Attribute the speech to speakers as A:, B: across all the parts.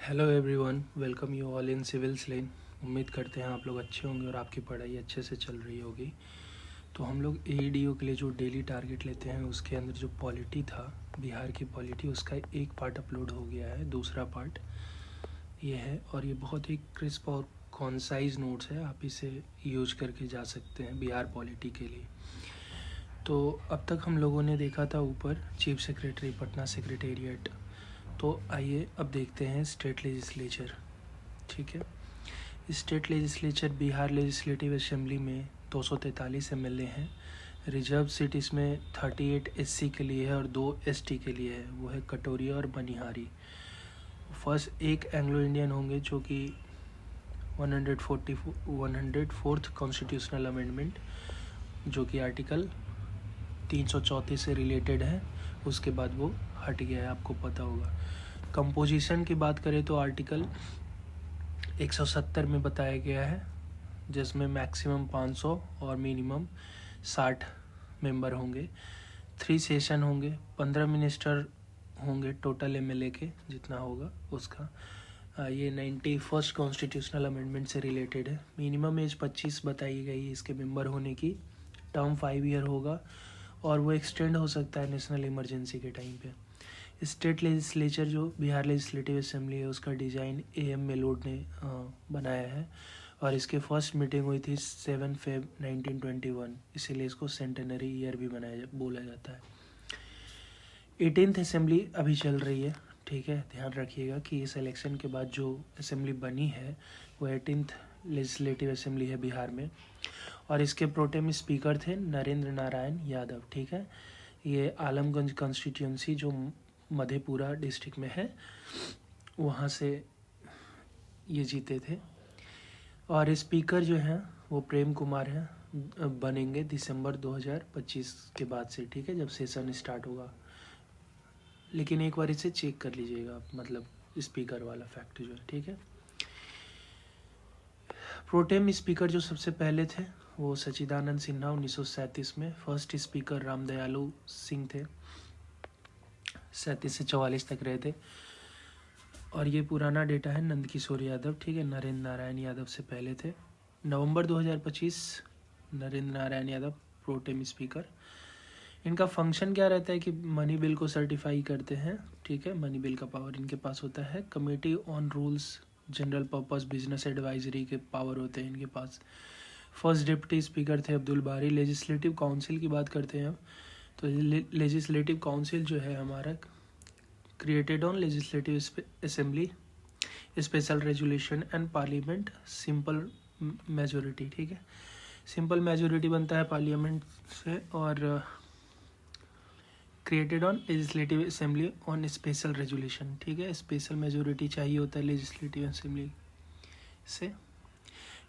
A: Hello everyone, welcome you all in Civils Lane. उम्मीद करते हैं आप लोग अच्छे होंगे और आपकी पढ़ाई अच्छे से चल रही होगी। तो हम लोग एईडीओ के लिए जो डेली टारगेट लेते हैं उसके अंदर जो पॉलिटी था, बिहार की पॉलिटी, उसका एक पार्ट अपलोड हो गया है। दूसरा पार्ट ये है और ये बहुत ही क्रिस्प और कॉन्साइज नोट्स है। आप इसे यूज करके जा सकते हैं बिहार पॉलिटी के लिए। तो अब तक हम लोगों ने देखा था ऊपर चीफ सेक्रेटरी पटना सेक्रेटेरिएट। तो आइए अब देखते हैं स्टेट लेजिस्लेचर। ठीक है, state legislature Bihar legislative assembly में 243 एमएलए हैं। रिजर्व सीट इसमें 38 एससी के लिए है और 2 एसटी के लिए है, वो है कटोरिया और बनिहारी। फर्स्ट एक एंग्लो इंडियन होंगे जो कि 104th कॉन्स्टिट्यूशनल अमेंडमेंट जो कि आर्टिकल 334 से रिलेटेड है, उसके बाद वो हट गया है, आपको पता होगा। कंपोजिशन की बात करें तो आर्टिकल 170 में बताया गया है, जिसमें मैक्सिमम 500 और मिनिमम 60 मेंबर होंगे। 3 सेशन होंगे, 15 मिनिस्टर होंगे टोटल एमएलए के जितना होगा उसका। ये 91st कॉन्स्टिट्यूशनल अमेंडमेंट से रिलेटेड है। मिनिमम एज 25 बताई गई है इसके मेंबर होने की। टर्म 5 ईयर होगा और वो एक्सटेंड हो सकता है नेशनल इमरजेंसी के टाइम पे। स्टेट लेजिस्लेचर जो बिहार लेजिस्लेटिव असेंबली है उसका डिज़ाइन AM मेलोड ने बनाया है और इसके फर्स्ट मीटिंग हुई थी 7 Feb 1921, इसीलिए इसको सेंटेनरी ईयर भी बोला जाता है। 18th असेंबली अभी चल रही है। ठीक है, ध्यान रखिएगा कि इस इलेक्शन के बाद जो असेंबली बनी है वो 18th लेजिस्लेटिव असेंबली है बिहार में और इसके प्रोटेम स्पीकर थे नरेंद्र नारायण यादव। ठीक है, ये आलमगंज कॉन्स्टिट्यूंसी जो मधेपुरा डिस्ट्रिक्ट में है वहाँ से ये जीते थे। और स्पीकर जो हैं वो प्रेम कुमार हैं, बनेंगे दिसंबर 2025 के बाद से। ठीक है, जब सेशन स्टार्ट होगा। लेकिन एक बार इसे चेक कर लीजिएगा आप, मतलब स्पीकर वाला फैक्ट जो है। ठीक है, प्रोटेम स्पीकर जो सबसे पहले थे वो सच्चिदानंद सिन्हा 1937 में। फर्स्ट स्पीकर रामदयालु सिंह थे, 37 से 44 तक रहे थे। और ये पुराना डेटा है नंदकिशोर यादव। ठीक है, नरेंद्र नारायण यादव से पहले थे। नवंबर 2025 नरेंद्र नारायण यादव प्रोटेम स्पीकर। इनका फंक्शन क्या रहता है कि मनी बिल को सर्टिफाई करते हैं। ठीक है, मनी बिल का पावर इनके पास होता है। Committee on rules, general purpose, business advisory के पावर होते हैं इनके पास। फर्स्ट डिप्टी स्पीकर थे अब्दुल बारी। लेजिस्लेटिव काउंसिल की बात करते हैं हम, तो लेजिस्लेटिव काउंसिल जो है हमारा created on legislative assembly, special resolution and parliament, simple majority. ठीक है, सिंपल मेजोरिटी बनता है पार्लियामेंट से और created on legislative assembly on special resolution. ठीक है, स्पेशल मेजोरिटी चाहिए होता है लेजिस्लेटिव असेंबली से।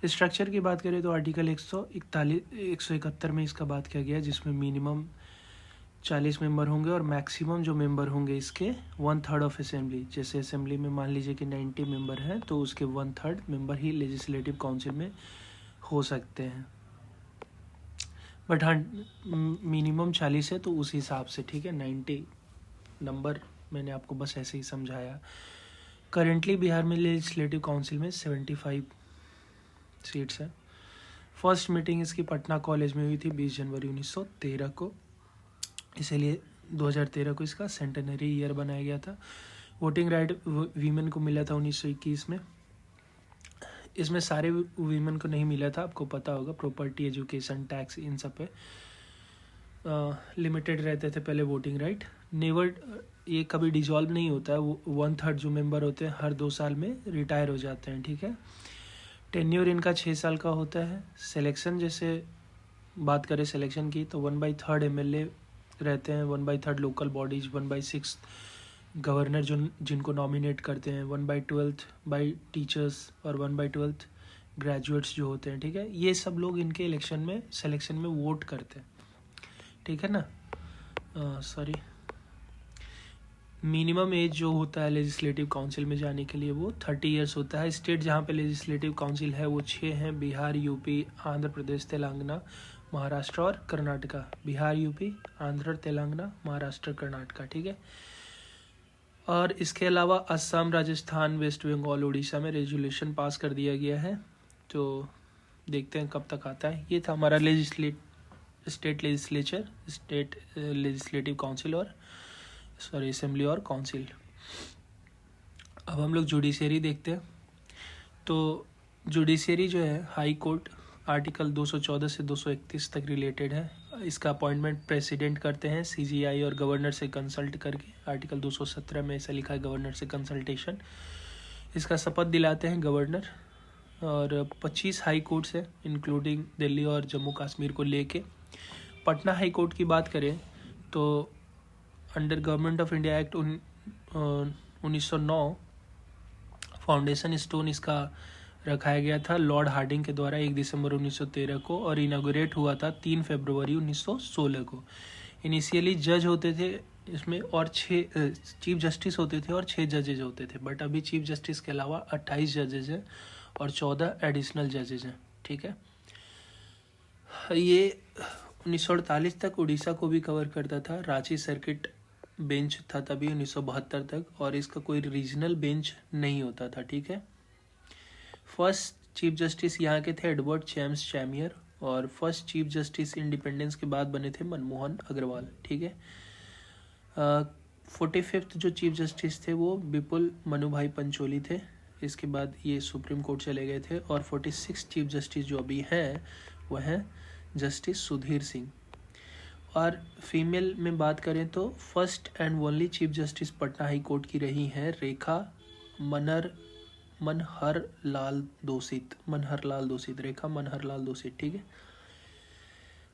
A: स्ट्रक्चर की बात करें तो आर्टिकल 171 में इसका बात किया गया, जिसमें मिनिमम 40 मेंबर होंगे और मैक्सिमम जो मेंबर होंगे इसके 1/3 ऑफ असेंबली। जैसे असेंबली में मान लीजिए कि 90 मेंबर हैं तो उसके 1/3 मेंबर ही लेजिस्लेटिव काउंसिल में हो सकते हैं। बट हाँ, मिनिमम 40 है तो उस हिसाब से। ठीक है, 90 नंबर मैंने आपको बस ऐसे ही समझाया। करेंटली बिहार में लेजिस्लेटिव काउंसिल में 75 सीट्स हैं। फर्स्ट मीटिंग इसकी पटना कॉलेज में हुई थी 20 जनवरी 1913 को, इसीलिए 2013 को इसका सेंटेनरी ईयर बनाया गया था। वोटिंग राइट वीमेन को मिला था 1921 में। इसमें सारे वीमेन को नहीं मिला था, आपको पता होगा। प्रॉपर्टी, एजुकेशन, टैक्स, इन सब पे लिमिटेड रहते थे पहले वोटिंग राइट। नेवर ये कभी डिजॉल्व नहीं होता है। वो 1/3 जो मेंबर होते हैं हर 2 साल में रिटायर हो जाते हैं। ठीक है, टेन्योर इनका 6 साल का होता है। सिलेक्शन जैसे बात करें सिलेक्शन की तो 1/3 MLA रहते हैं, 1/3 लोकल बॉडीज, 1/6 गवर्नर जो जिनको नॉमिनेट करते हैं, 1/12 बाई टीचर्स और 1/12 ग्रेजुएट्स जो होते हैं। ठीक है, ये सब लोग इनके इलेक्शन में सिलेक्शन में वोट करते हैं। ठीक है ना, सॉरी, मिनिमम एज जो होता है लेजिस्लेटिव काउंसिल में जाने के लिए वो 30 ईयर्स होता है। स्टेट जहाँ पे लेजिस्लेटिव काउंसिल है वो 6 हैं, बिहार, यूपी, आंध्र प्रदेश, तेलंगाना, महाराष्ट्र और कर्नाटका। बिहार, यूपी, आंध्र, तेलंगाना, महाराष्ट्र, कर्नाटका। ठीक है, और इसके अलावा असम, राजस्थान, वेस्ट बंगाल, उड़ीसा में रेजोल्यूशन पास कर दिया गया है। तो देखते हैं कब तक आता है। ये था हमारा स्टेट लेजिस्लेटिव काउंसिल और असेंबली और काउंसिल। अब हम लोग जुडिशरी देखते हैं। तो जुडिशरी जो है हाई कोर्ट, आर्टिकल 214 से 231 तक रिलेटेड है। इसका अपॉइंटमेंट प्रेसिडेंट करते हैं सीजीआई और गवर्नर से कंसल्ट करके। आर्टिकल 217 में ऐसा लिखा है, गवर्नर से कंसल्टेशन। इसका शपथ दिलाते हैं गवर्नर। और 25 हाई कोर्ट्स है, इंक्लूडिंग दिल्ली और जम्मू कश्मीर को लेके। पटना हाई कोर्ट की बात करें तो under government of India act 1909 foundation stone इसका रखाया गया था लॉर्ड हार्डिंग के द्वारा 1 दिसंबर 1913 को, और इनागोरेट हुआ था 3 फरवरी 1916 को। इनिशियली जज होते थे इसमें और 6 चीफ जस्टिस होते थे और 6 जजेज होते थे, बट अभी चीफ जस्टिस के अलावा 28 जजेज हैं और 14 एडिशनल जजेज हैं। ठीक है, ये 1948 तक उड़ीसा को भी कवर करता था। रांची सर्किट बेंच था तभी 1972 तक, और इसका कोई रीजनल बेंच नहीं होता था। ठीक है, फर्स्ट चीफ जस्टिस यहाँ के थे एडवर्ड चैम्स चैमियर, और फर्स्ट चीफ जस्टिस इंडिपेंडेंस के बाद बने थे मनमोहन अग्रवाल। ठीक है, 45th जो चीफ जस्टिस थे वो विपुल मनुभाई पंचोली थे। इसके बाद ये सुप्रीम कोर्ट चले गए थे। और 46 चीफ जस्टिस जो अभी हैं वह हैं जस्टिस सुधीर सिंह। और फीमेल में बात करें तो first and only chief justice Patna high court की रही हैं रेखा मनहरलाल दोषित। रेखा मनहरलाल दोषित। ठीक है,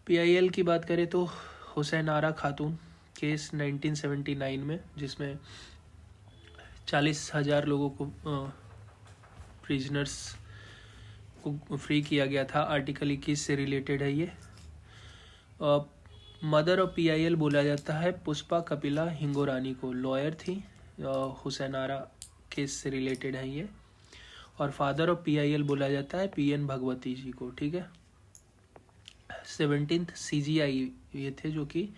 A: पीआईएल की बात करें तो हुसैन आरा खातून केस 1979 में, जिसमें 40,000 लोगों को प्रिजनर्स को फ्री किया गया था। आर्टिकल 21 से रिलेटेड है ये। मदर ऑफ पीआईएल बोला जाता है पुष्पा कपिला हिंगोरानी को, लॉयर थी। हुसैन आरा केस से रिलेटेड है ये। और फादर ऑफ पीआईएल बोला जाता है पीएन भगवती जी को। ठीक है, 17th सीजीआई ये थे जो कि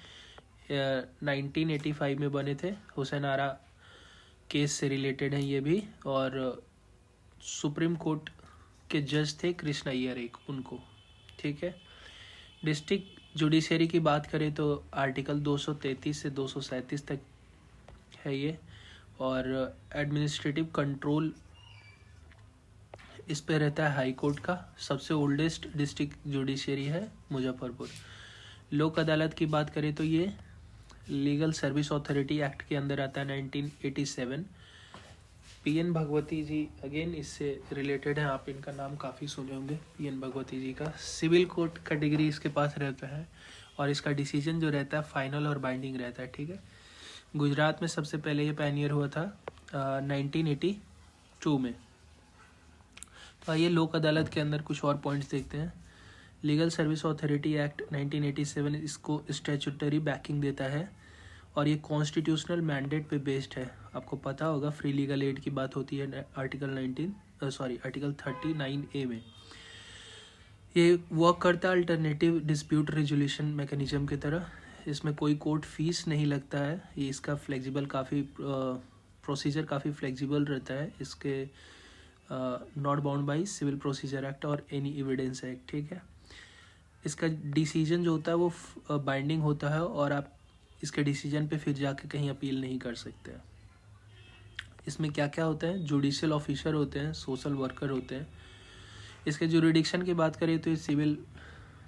A: 1985 में बने थे। हुसैन आरा केस से रिलेटेड है ये भी। और सुप्रीम कोर्ट के जज थे कृष्ण अय्यर एक, उनको। ठीक है, डिस्ट्रिक्ट जुडिशरी की बात करें तो आर्टिकल 233 से 237 तक है ये। और एडमिनिस्ट्रेटिव कंट्रोल इस पे रहता है हाई कोर्ट का। सबसे ओल्डेस्ट डिस्ट्रिक्ट जुडिशरी है मुजफ्फरपुर। लोक अदालत की बात करें तो ये लीगल सर्विस अथॉरिटी एक्ट के अंदर आता है 1987। पीएन भगवती जी अगेन इससे रिलेटेड है, आप इनका नाम काफ़ी सुने होंगे पीएन भगवती जी का। सिविल कोर्ट का डिग्री इसके पास रहता है और इसका डिसीजन जो रहता है फाइनल और बाइंडिंग रहता है। ठीक है, गुजरात में सबसे पहले ये पायनियर हुआ था 1982 में। तो आइए लोक अदालत के अंदर कुछ और पॉइंट्स देखते हैं। लीगल सर्विस अथॉरिटी एक्ट 1987 इसको स्टैट्यूटरी बैकिंग देता है और ये कॉन्स्टिट्यूशनल मैंडेट पे बेस्ड है। आपको पता होगा फ्री लीगल एड की बात होती है आर्टिकल 39A में। ये वर्क करता है अल्टरनेटिव डिस्प्यूट रेजोल्यूशन मैकेनिज्म की तरह। इसमें कोई कोर्ट फीस नहीं लगता है। ये इसका फ्लेक्सिबल काफ़ी प्रोसीजर काफ़ी फ्लेक्सिबल रहता है। इसके not bound by civil procedure act और एनी एविडेंस एक्ट। ठीक है, इसका डिसीजन जो होता है वो बाइंडिंग होता है और आप इसके डिसीजन पे फिर जाके कहीं अपील नहीं कर सकते हैं। इसमें क्या क्या होता है, जुडिशियल ऑफिसर होते हैं, सोशल वर्कर होते हैं। इसके जुरिडिक्शन की बात करें तो ये सिविल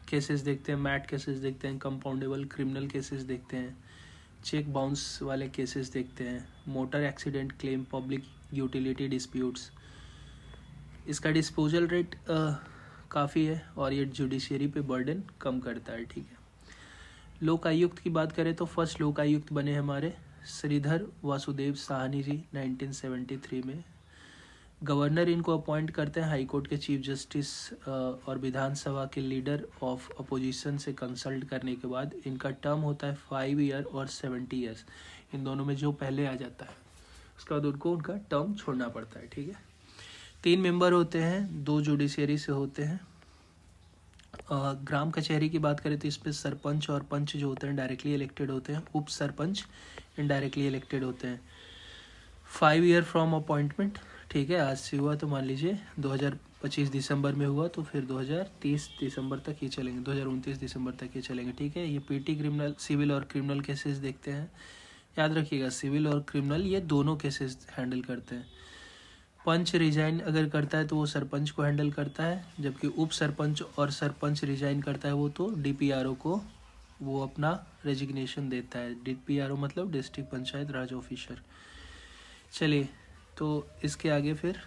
A: केसेस देखते हैं, मैट केसेस देखते हैं, कंपाउंडेबल क्रिमिनल केसेस देखते हैं, चेक बाउंस वाले केसेस देखते हैं, motor accident claim, public utility disputes. इसका डिस्पोजल रेट काफ़ी है और ये जुडिशरी पे बर्डन कम करता है। ठीक है, लोक आयुक्त की बात करें तो फर्स्ट लोक आयुक्त बने हमारे श्रीधर वासुदेव साहनी जी 1973 में। गवर्नर इनको अपॉइंट करते हैं हाई कोर्ट के चीफ जस्टिस और विधानसभा के लीडर ऑफ अपोजिशन से कंसल्ट करने के बाद। इनका टर्म होता है 5 ईयर और 70 ईयर्स। इन दोनों में जो पहले आ जाता है उसके बाद उनको उनका टर्म छोड़ना पड़ता है। ठीक है, 3 मेंबर होते हैं, 2 जुडिशरी से होते हैं। ग्राम कचहरी की बात करें तो इस पर सरपंच और पंच जो होते हैं डायरेक्टली इलेक्टेड होते हैं, उप सरपंच इनडायरेक्टली इलेक्टेड होते हैं। 5 ईयर फ्रॉम अपॉइंटमेंट, ठीक है, आज से हुआ तो मान लीजिए 2025 दिसंबर में हुआ तो फिर 2030 दिसंबर तक ये चलेंगे, 2029 दिसंबर तक ये चलेंगे, ठीक है। ये पीटी क्रिमिनल, सिविल और क्रिमिनल केसेस देखते हैं। याद रखिएगा सिविल और क्रिमिनल ये दोनों केसेस हैंडल करते हैं। पंच रिजाइन अगर करता है तो वो सरपंच को हैंडल करता है, जबकि उप सरपंच और सरपंच रिजाइन करता है वो तो डीपीआरओ को वो अपना रेजिग्नेशन देता है। डीपीआरओ मतलब डिस्ट्रिक्ट पंचायत राज ऑफिसर। चलिए तो इसके आगे फिर